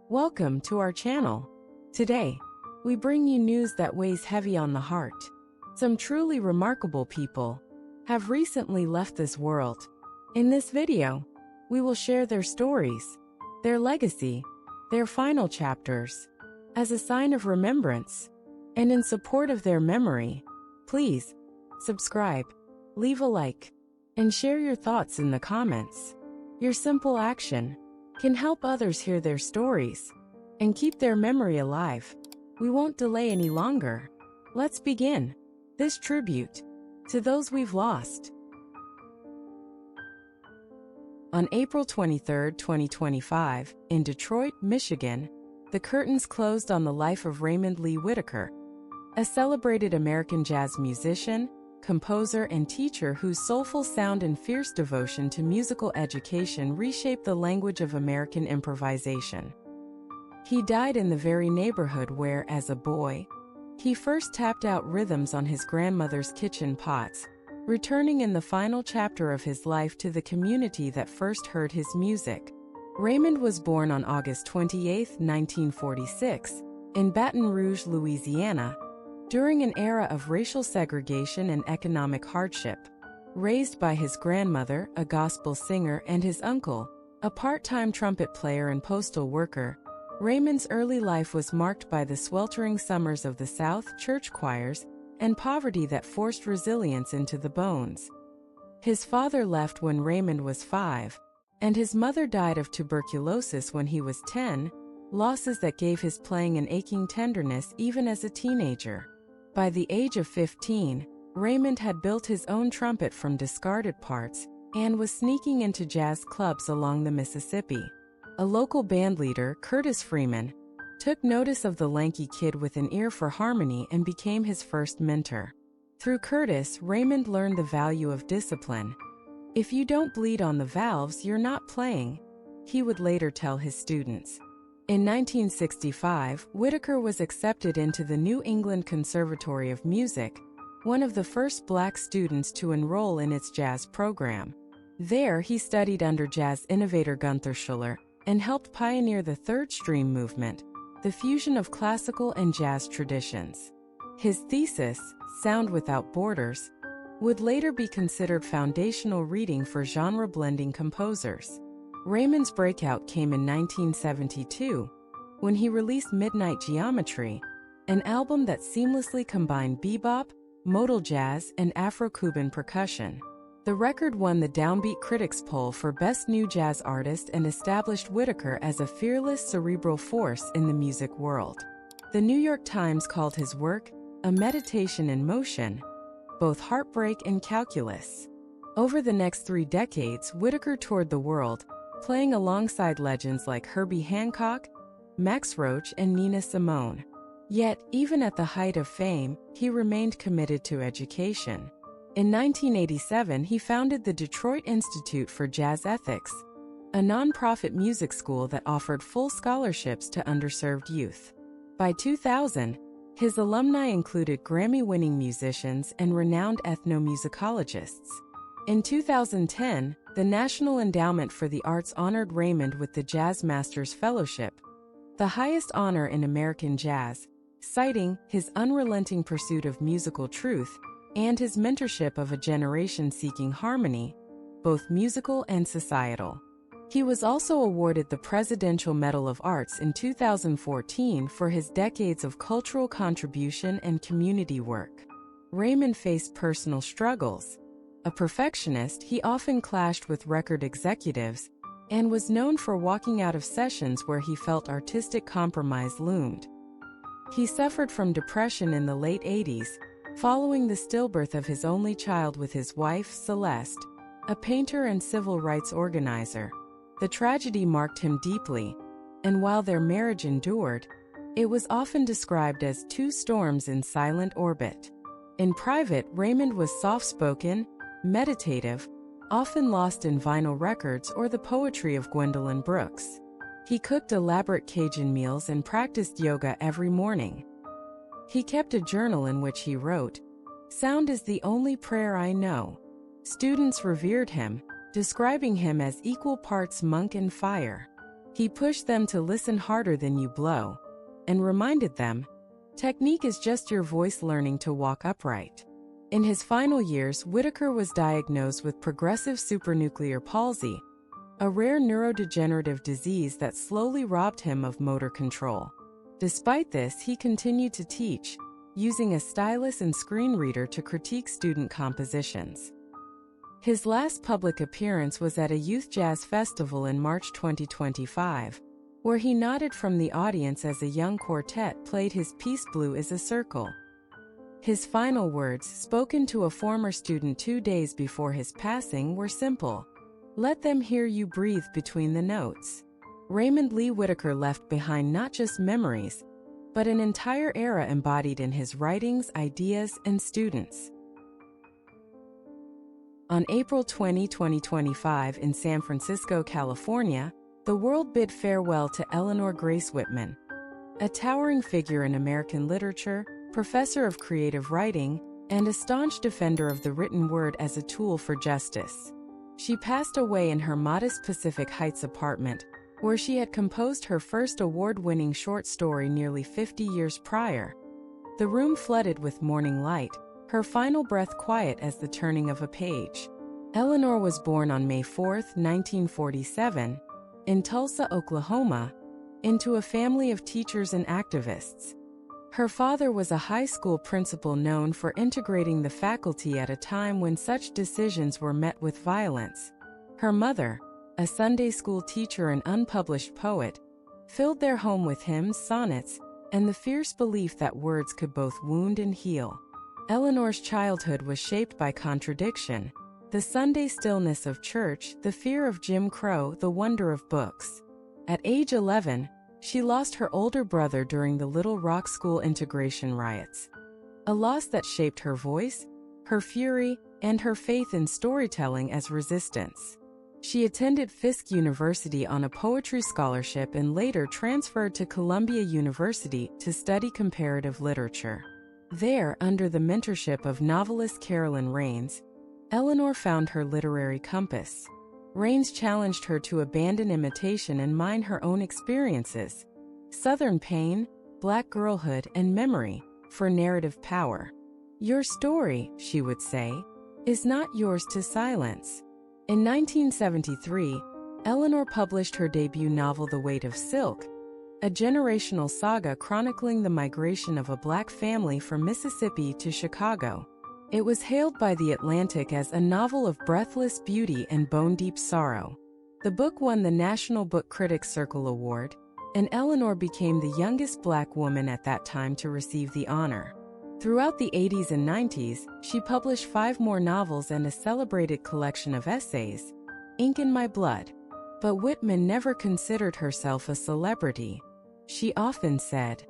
Welcome to our channel. Today, we bring you news that weighs heavy on the heart. Some truly remarkable people have recently left this world. In this video, we will share their stories, their legacy, their final chapters. As a sign of remembrance and in support of their memory, please subscribe, leave a like, and share your thoughts in the comments. Your simple action can help others hear their stories and keep their memory alive. We won't delay any longer. Let's begin this tribute to those we've lost. On April 23, 2025, in Detroit, Michigan, the curtains closed on the life of Raymond Lee Whittaker, a celebrated American jazz musician, composer, and teacher whose soulful sound and fierce devotion to musical education reshaped the language of American improvisation. He died in the very neighborhood where, as a boy, he first tapped out rhythms on his grandmother's kitchen pots, returning in the final chapter of his life to the community that first heard his music. Raymond was born on August 28, 1946, in Baton Rouge, Louisiana, during an era of racial segregation and economic hardship. Raised by his grandmother, a gospel singer, and his uncle, a part-time trumpet player and postal worker, Raymond's early life was marked by the sweltering summers of the South, church choirs, and poverty that forced resilience into the bones. His father left when Raymond was 5, and his mother died of tuberculosis when he was 10, losses that gave his playing an aching tenderness even as a teenager. By the age of 15, Raymond had built his own trumpet from discarded parts and was sneaking into jazz clubs along the Mississippi. A local bandleader, Curtis Freeman, took notice of the lanky kid with an ear for harmony and became his first mentor. Through Curtis, Raymond learned the value of discipline. "If you don't bleed on the valves, you're not playing," he would later tell his students. In 1965, Whittaker was accepted into the New England Conservatory of Music, one of the first black students to enroll in its jazz program. There, he studied under jazz innovator Gunther Schuller and helped pioneer the third stream movement, the fusion of classical and jazz traditions. His thesis, Sound Without Borders, would later be considered foundational reading for genre-blending composers. Raymond's breakout came in 1972, when he released Midnight Geometry, an album that seamlessly combined bebop, modal jazz, and Afro-Cuban percussion. The record won the Downbeat Critics Poll for Best New Jazz Artist and established Whittaker as a fearless cerebral force in the music world. The New York Times called his work a meditation in motion, both heartbreak and calculus. Over the next 3 decades, Whittaker toured the world, playing alongside legends like Herbie Hancock, Max Roach, and Nina Simone. Yet, even at the height of fame, he remained committed to education. In 1987, he founded the Detroit Institute for Jazz Ethics, a nonprofit music school that offered full scholarships to underserved youth. By 2000, his alumni included Grammy-winning musicians and renowned ethnomusicologists. In 2010, the National Endowment for the Arts honored Raymond with the Jazz Masters Fellowship, the highest honor in American jazz, citing his unrelenting pursuit of musical truth and his mentorship of a generation seeking harmony, both musical and societal. He was also awarded the Presidential Medal of Arts in 2014 for his decades of cultural contribution and community work. Raymond faced personal struggles. A perfectionist, he often clashed with record executives and was known for walking out of sessions where he felt artistic compromise loomed. He suffered from depression in the late 80s, following the stillbirth of his only child with his wife, Celeste, a painter and civil rights organizer. The tragedy marked him deeply, and while their marriage endured, it was often described as 2 storms in silent orbit. In private, Raymond was soft-spoken, meditative, often lost in vinyl records or the poetry of Gwendolyn Brooks. He cooked elaborate Cajun meals and practiced yoga every morning. He kept a journal in which he wrote, "Sound is the only prayer I know." Students revered him, describing him as equal parts monk and fire. He pushed them to listen harder than you blow, and reminded them, technique is just your voice learning to walk upright. In his final years, Whitaker was diagnosed with progressive supranuclear palsy, a rare neurodegenerative disease that slowly robbed him of motor control. Despite this, he continued to teach, using a stylus and screen reader to critique student compositions. His last public appearance was at a youth jazz festival in March 2025, where he nodded from the audience as a young quartet played his piece Blue is a Circle. His final words, spoken to a former student 2 days before his passing, were simple: "Let them hear you breathe between the notes." Raymond Lee Whitaker left behind not just memories, but an entire era embodied in his writings, ideas, and students. On April 20, 2025, in San Francisco, California, the world bid farewell to Eleanor Grace Whitman, a towering figure in American literature, professor of creative writing, and a staunch defender of the written word as a tool for justice. She passed away in her modest Pacific Heights apartment, where she had composed her first award-winning short story nearly 50 years prior. The room flooded with morning light, her final breath quiet as the turning of a page. Eleanor was born on May 4, 1947, in Tulsa, Oklahoma, into a family of teachers and activists. Her father was a high school principal known for integrating the faculty at a time when such decisions were met with violence. Her mother, a Sunday school teacher and unpublished poet, filled their home with hymns, sonnets, and the fierce belief that words could both wound and heal. Eleanor's childhood was shaped by contradiction: the Sunday stillness of church, the fear of Jim Crow, the wonder of books. At age 11, she lost her older brother during the Little Rock school integration riots, a loss that shaped her voice, her fury, and her faith in storytelling as resistance. She attended Fisk University on a poetry scholarship and later transferred to Columbia University to study comparative literature. There, under the mentorship of novelist Carolyn Raines, Eleanor found her literary compass. Raines challenged her to abandon imitation and mine her own experiences, Southern pain, Black girlhood, and memory, for narrative power. "Your story," she would say, "is not yours to silence." In 1973, Eleanor published her debut novel The Weight of Silk, a generational saga chronicling the migration of a Black family from Mississippi to Chicago. It was hailed by The Atlantic as a novel of breathless beauty and bone-deep sorrow. The book won the National Book Critics Circle Award, and Eleanor became the youngest Black woman at that time to receive the honor. Throughout the 80s and 90s, she published 5 more novels and a celebrated collection of essays, Ink in My Blood. But Whitman never considered herself a celebrity. She often said,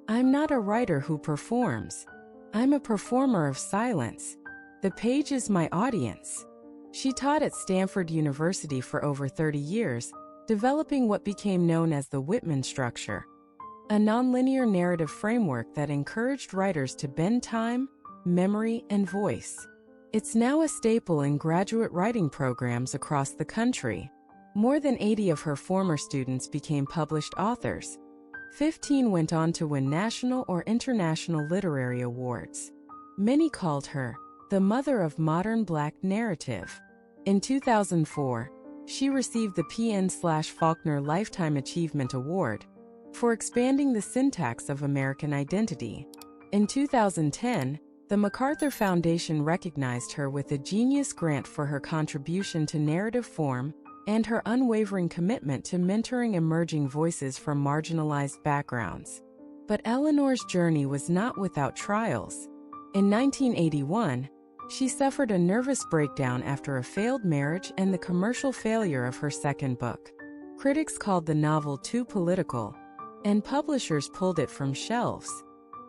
"I'm not a writer who performs. I'm a performer of silence. The page is my audience." She taught at Stanford University for over 30 years, developing what became known as the Whitman structure, a nonlinear narrative framework that encouraged writers to bend time, memory, and voice. It's now a staple in graduate writing programs across the country. More than 80 of her former students became published authors. 15 went on to win national or international literary awards. Many called her the mother of modern Black narrative. In 2004, she received the PN/Faulkner Lifetime Achievement Award for expanding the syntax of American identity. In 2010, the MacArthur Foundation recognized her with a Genius Grant for her contribution to narrative form and her unwavering commitment to mentoring emerging voices from marginalized backgrounds. But Eleanor's journey was not without trials. In 1981, she suffered a nervous breakdown after a failed marriage and the commercial failure of her second book. Critics called the novel too political, and publishers pulled it from shelves.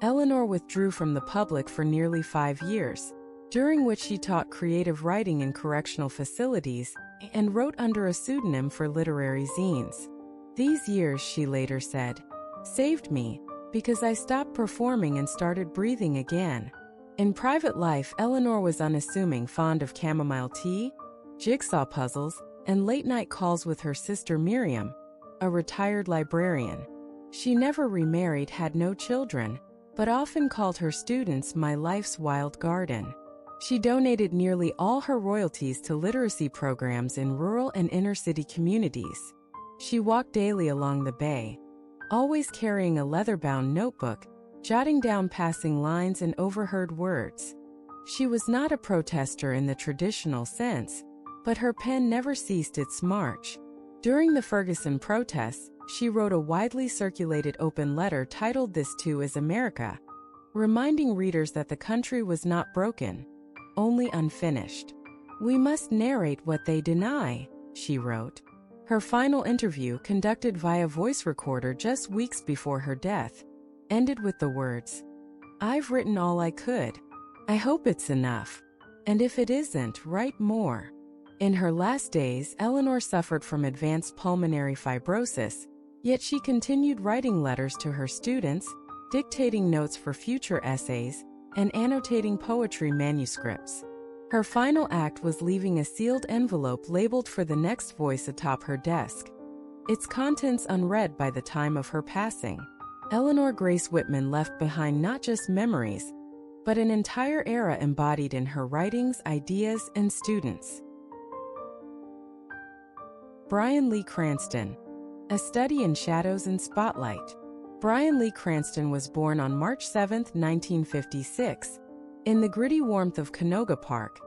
Eleanor withdrew from the public for nearly 5 years, during which she taught creative writing in correctional facilities and wrote under a pseudonym for literary zines. "These years," she later said, "saved me because I stopped performing and started breathing again." In private life, Eleanor was unassuming, fond of chamomile tea, jigsaw puzzles, and late-night calls with her sister Miriam, a retired librarian. She never remarried, had no children, but often called her students "my life's wild garden." She donated nearly all her royalties to literacy programs in rural and inner-city communities. She walked daily along the bay, always carrying a leather-bound notebook, jotting down passing lines and overheard words. She was not a protester in the traditional sense, but her pen never ceased its march. During the Ferguson protests, she wrote a widely circulated open letter titled "This Too Is America," reminding readers that the country was not broken, only unfinished. "We must narrate what they deny," she wrote. Her final interview, conducted via voice recorder just weeks before her death, ended with the words, "I've written all I could. I hope it's enough. And if it isn't, write more." In her last days, Eleanor suffered from advanced pulmonary fibrosis, yet she continued writing letters to her students, dictating notes for future essays, and annotating poetry manuscripts. Her final act was leaving a sealed envelope labeled "For the Next Voice" atop her desk, its contents unread by the time of her passing. Eleanor Grace Whitman left behind not just memories, but an entire era embodied in her writings, ideas, and students. Bryan Lee Cranston, A Study in Shadows and Spotlight. Bryan Lee Cranston was born on March 7, 1956, in the gritty warmth of Canoga Park,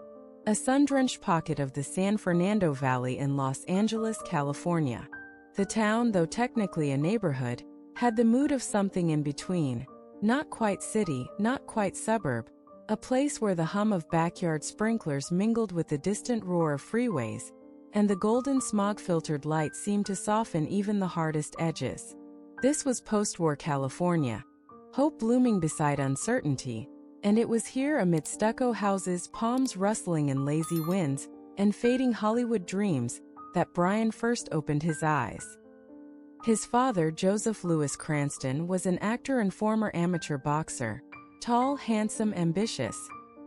a sun-drenched pocket of the San Fernando Valley in Los Angeles, California. The town, though technically a neighborhood, had the mood of something in between, not quite city, not quite suburb, a place where the hum of backyard sprinklers mingled with the distant roar of freeways, and the golden smog-filtered light seemed to soften even the hardest edges. This was post-war California, hope blooming beside uncertainty, and it was here, amid stucco houses, palms rustling in lazy winds, and fading Hollywood dreams, that Bryan first opened his eyes. His father, Joseph Louis Cranston, was an actor and former amateur boxer, tall, handsome, ambitious,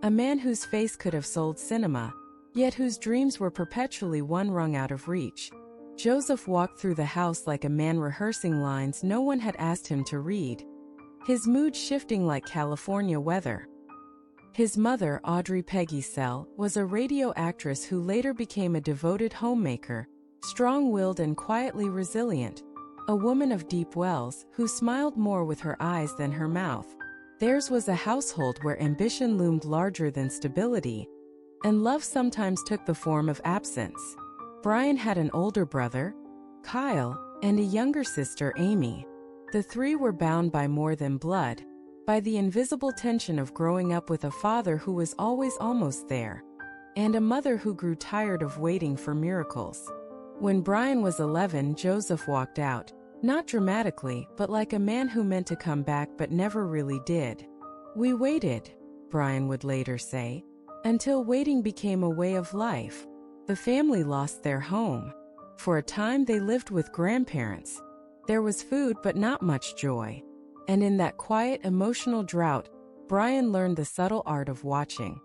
a man whose face could have sold cinema, yet whose dreams were perpetually one rung out of reach. Joseph walked through the house like a man rehearsing lines no one had asked him to read, his mood shifting like California weather. His mother, Audrey Peggy Selle, was a radio actress who later became a devoted homemaker, strong-willed and quietly resilient, a woman of deep wells who smiled more with her eyes than her mouth. Theirs was a household where ambition loomed larger than stability, and love sometimes took the form of absence. Bryan had an older brother, Kyle, and a younger sister, Amy. The three were bound by more than blood, by the invisible tension of growing up with a father who was always almost there, and a mother who grew tired of waiting for miracles. When Bryan was 11, Joseph walked out, not dramatically, but like a man who meant to come back but never really did. "We waited," Bryan would later say, "until waiting became a way of life." The family lost their home. For a time they lived with grandparents. There was food but not much joy. And in that quiet, emotional drought, Bryan learned the subtle art of watching.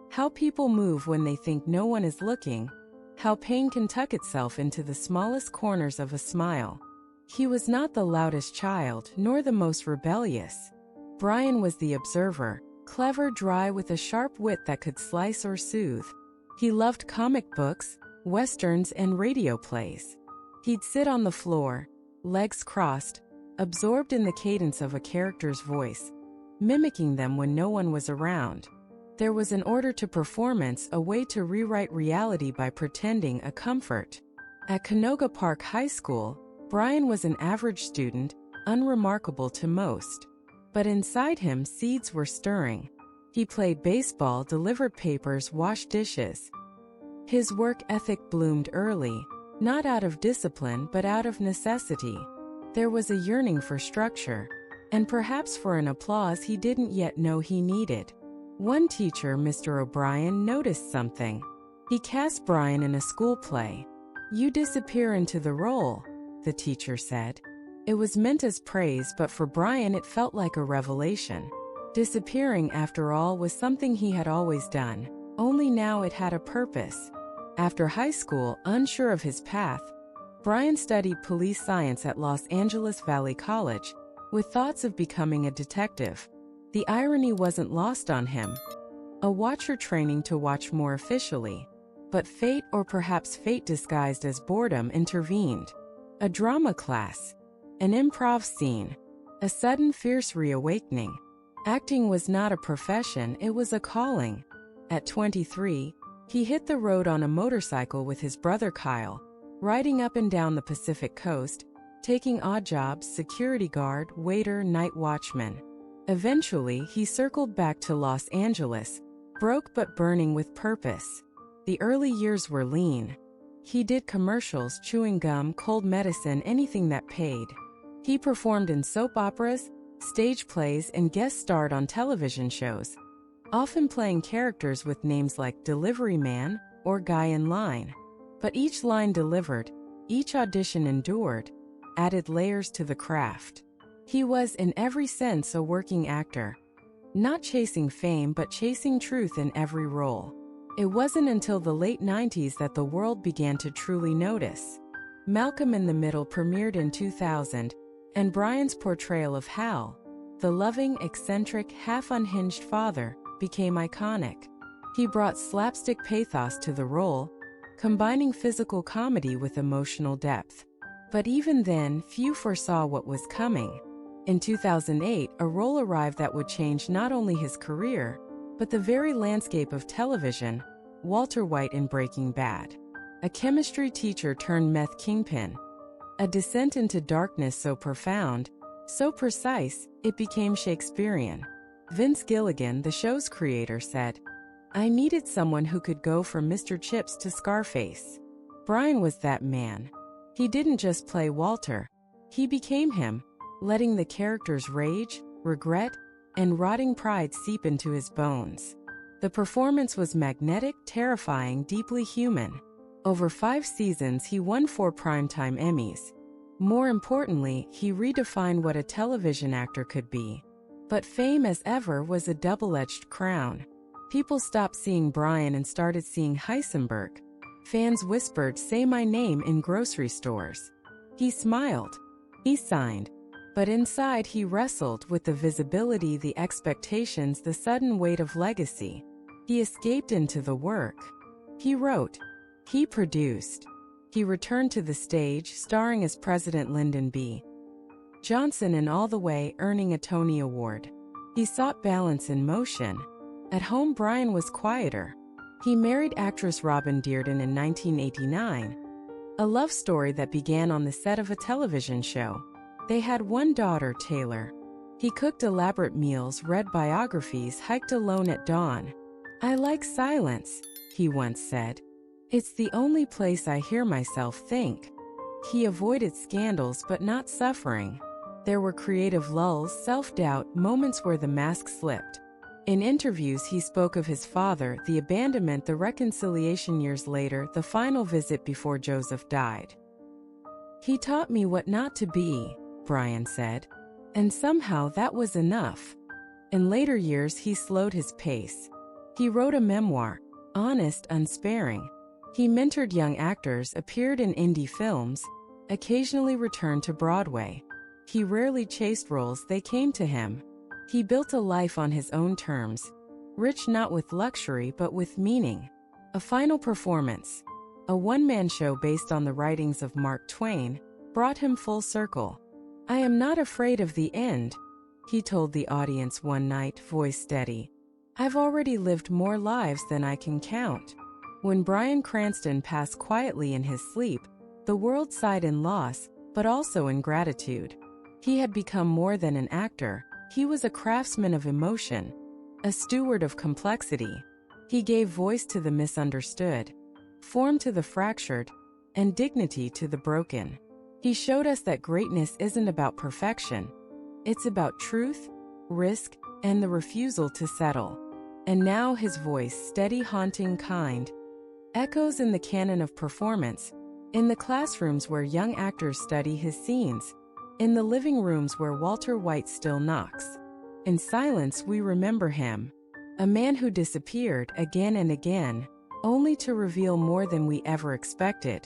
How people move when they think no one is looking, how pain can tuck itself into the smallest corners of a smile. He was not the loudest child, nor the most rebellious. Bryan was the observer, clever, dry, with a sharp wit that could slice or soothe. He loved comic books, westerns, and radio plays. He'd sit on the floor, legs crossed, absorbed in the cadence of a character's voice, mimicking them when no one was around. There was an order to performance, a way to rewrite reality by pretending, a comfort. At Canoga Park High School, Bryan was an average student, unremarkable to most. But inside him, seeds were stirring. He played baseball, delivered papers, washed dishes. His work ethic bloomed early, not out of discipline but out of necessity. There was a yearning for structure, and perhaps for an applause he didn't yet know he needed. One teacher, Mr. O'Brien, noticed something. He cast Bryan in a school play. "You disappear into the role," the teacher said. It was meant as praise, but for Bryan it felt like a revelation. Disappearing, after all, was something he had always done, only now it had a purpose. After high school, unsure of his path, Brian studied police science at Los Angeles Valley College, with thoughts of becoming a detective. The irony wasn't lost on him. A watcher training to watch more officially. But fate, or perhaps fate disguised as boredom, intervened. A drama class. An improv scene. A sudden fierce reawakening. Acting was not a profession, it was a calling. At 23, he hit the road on a motorcycle with his brother Kyle, riding up and down the Pacific coast, taking odd jobs: security guard, waiter, night watchman. Eventually, he circled back to Los Angeles, broke but burning with purpose. The early years were lean. He did commercials, chewing gum, cold medicine, anything that paid. He performed in soap operas, stage plays, and guest starred on television shows, often playing characters with names like Delivery Man or Guy in Line. But each line delivered, each audition endured, added layers to the craft. He was, in every sense, a working actor. Not chasing fame, but chasing truth in every role. It wasn't until the late 90s that the world began to truly notice. Malcolm in the Middle premiered in 2000, and Brian's portrayal of Hal, the loving, eccentric, half-unhinged father, became iconic. He brought slapstick pathos to the role, combining physical comedy with emotional depth. But even then, few foresaw what was coming. In 2008, a role arrived that would change not only his career, but the very landscape of television: Walter White in Breaking Bad. A chemistry teacher turned meth kingpin. A descent into darkness so profound, so precise, it became Shakespearean. Vince Gilligan, the show's creator, said, "I needed someone who could go from Mr. Chips to Scarface." Brian was that man. He didn't just play Walter. He became him, letting the character's rage, regret, and rotting pride seep into his bones. The performance was magnetic, terrifying, deeply human. Over 5 seasons, he won 4 Primetime Emmys. More importantly, he redefined what a television actor could be. But fame, as ever, was a double-edged crown. People stopped seeing Brian and started seeing Heisenberg. Fans whispered, "Say my name," in grocery stores. He smiled. He signed. But inside, he wrestled with the visibility, the expectations, the sudden weight of legacy. He escaped into the work. He wrote. He produced. He returned to the stage, starring as President Lyndon B. Johnson in All the Way, earning a Tony Award. He sought balance in motion. At home, Brian was quieter. He married actress Robin Dearden in 1989, a love story that began on the set of a television show. They had one daughter, Taylor. He cooked elaborate meals, read biographies, hiked alone at dawn. "I like silence," he once said. "It's the only place I hear myself think." He avoided scandals but not suffering. There were creative lulls, self-doubt, moments where the mask slipped. In interviews, he spoke of his father, the abandonment, the reconciliation years later, the final visit before Joseph died. "He taught me what not to be," Brian said. And somehow that was enough. In later years, he slowed his pace. He wrote a memoir, honest, unsparing. He mentored young actors, appeared in indie films, occasionally returned to Broadway. He rarely chased roles, they came to him. He built a life on his own terms, rich not with luxury but with meaning. A final performance, a one-man show based on the writings of Mark Twain, brought him full circle. "I am not afraid of the end," he told the audience one night, voice steady. "I've already lived more lives than I can count." When Bryan Cranston passed quietly in his sleep, the world sighed in loss, but also in gratitude. He had become more than an actor. He was a craftsman of emotion, a steward of complexity. He gave voice to the misunderstood, form to the fractured, and dignity to the broken. He showed us that greatness isn't about perfection. It's about truth, risk, and the refusal to settle. And now his voice, steady, haunting, kind, echoes in the canon of performance, in the classrooms where young actors study his scenes, in the living rooms where Walter White still knocks. In silence, we remember him, a man who disappeared again and again, only to reveal more than we ever expected.